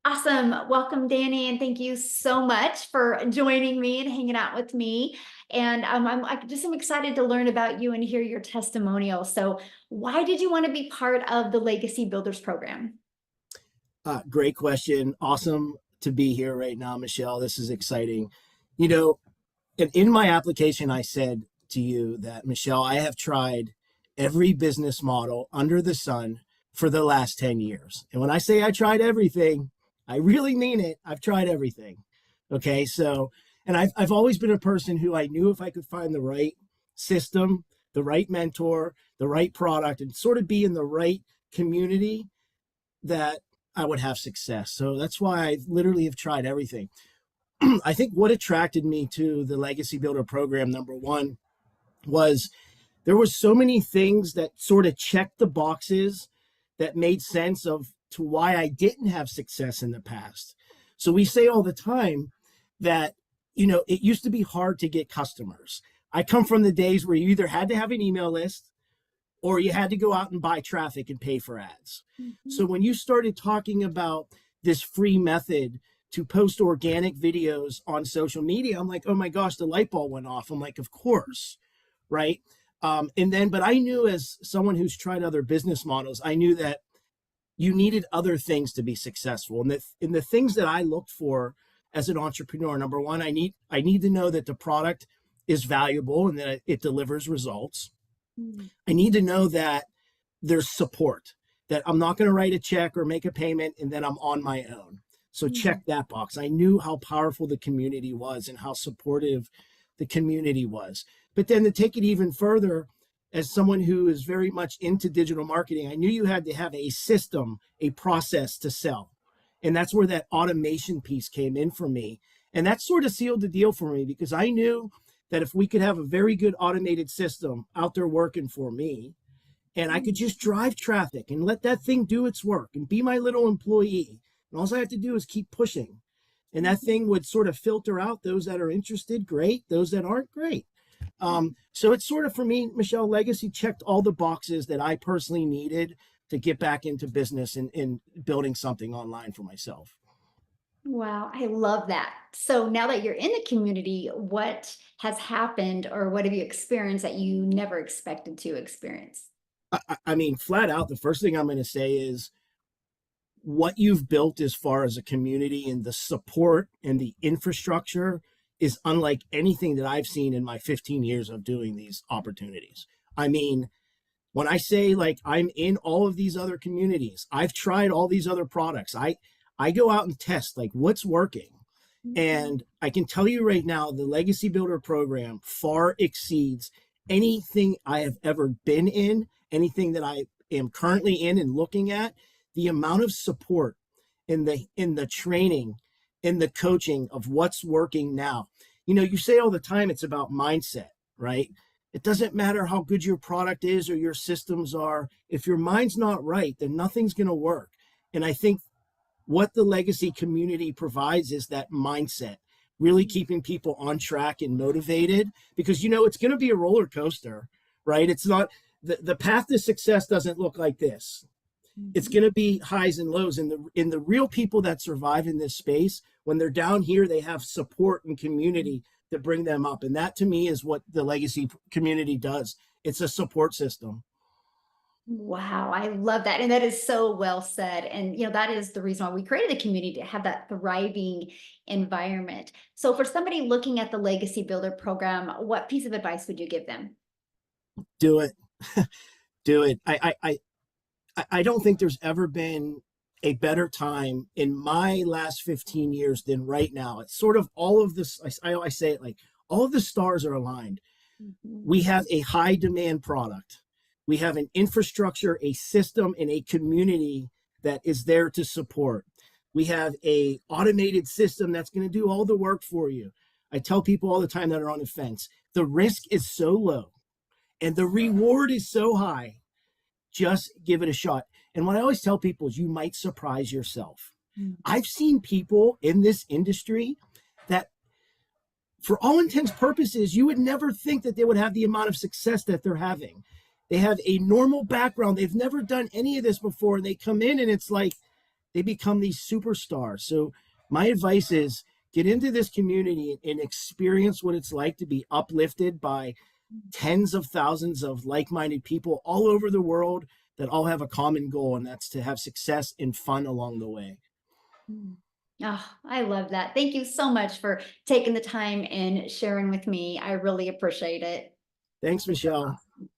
Awesome. Welcome, Danny, and thank you so much for joining me and hanging out with me. And I'm excited to learn about you and hear your testimonial. So, why did you want to be part of the Legacy Builders program? Great question. Awesome to be here right now, Michelle. This is exciting. You know, in my application, I said to you that, Michelle, I have tried every business model under the sun for the last 10 years. And when I say I tried everything, I really mean it. I've tried everything. Okay. So, and I've always been a person who I knew if I could find the right system, the right mentor, the right product, and sort of be in the right community, that I would have success. So that's why I literally have tried everything. I think what attracted me to the Legacy Builder program, number one, was there was so many things that sort of checked the boxes that made sense of to why I didn't have success in the past. So we say all the time that, it used to be hard to get customers. I come from the days where you either had to have an email list or you had to go out and buy traffic and pay for ads. Mhm. So when you started talking about this free method to post organic videos on social media, I'm like, oh my gosh, the light bulb went off. I'm like, of course, right? But I knew, as someone who's tried other business models, I knew that you needed other things to be successful. And the things that I looked for as an entrepreneur, number one, I need to know that the product is valuable and that it delivers results. Mm. I need to know that there's support, that I'm not going to write a check or make a payment and then I'm on my own. So Mhm. check that box. I knew how powerful the community was and how supportive the community was. But then to take it even further, as someone who is very much into digital marketing, I knew you had to have a system, a process to sell. And that's where that automation piece came in for me. And that sort of sealed the deal for me, because I knew that if we could have a very good automated system out there working for me, and I could just drive traffic and let that thing do its work and be my little employee, and all I have to do is keep pushing, and that Mhm. thing would sort of filter out those that are interested, great, those that aren't, great. So it's sort of, for me, Michelle, Legacy checked all the boxes that I personally needed to get back into business and building something online for myself. Wow, I love that. So now that you're in the community, what has happened or what have you experienced that you never expected to experience? I mean, flat out, the first thing I'm going to say is what you've built as far as a community and the support and the infrastructure is unlike anything that I've seen in my 15 years of doing these opportunities. I mean, when I say, like, I'm in all of these other communities, I've tried all these other products. I go out and test, like, what's working. Mhm. And I can tell you right now, the Legacy Builder program far exceeds anything I have ever been in, anything that I am currently in and looking at. The amount of support in the training, in the coaching of what's working now. You say all the time it's about mindset, right? It doesn't matter how good your product is or your systems are. If your mind's not right, then nothing's going to work. And I think what the Legacy community provides is that mindset, really keeping people on track and motivated, because it's going to be a roller coaster, right? It's not the path to success doesn't look like this. It's Mhm. going to be highs and lows, and the real people that survive in this space, when they're down here, they have support and community to bring them up. And that, to me, is what the Legacy community does. It's a support system. Wow, I love that. And that is so well said. And, that is the reason why we created a community to have that thriving environment. So, for somebody looking at the Legacy Builder program, what piece of advice would you give them? Do it. Do it. I don't think there's ever been a better time in my last 15 years than right now. It's sort of all of this. I say it like all of the stars are aligned. Mhm. We have a high demand product. We have an infrastructure, a system, and a community that is there to support. We have a automated system that's going to do all the work for you. I tell people all the time that are on the fence, the risk is so low and the reward is so high. Just give it a shot. And what I always tell people is you might surprise yourself. Mhm. I've seen people in this industry that, for all intents purposes, you would never think that they would have the amount of success that they're having. They have a normal background. They've never done any of this before. And they come in and it's like they become these superstars. So my advice is get into this community and experience what it's like to be uplifted by tens of thousands of like-minded people all over the world that all have a common goal, and that's to have success and fun along the way. Mm. Oh, I love that. Thank you so much for taking the time and sharing with me. I really appreciate it. Thanks, This was Michelle. awesome.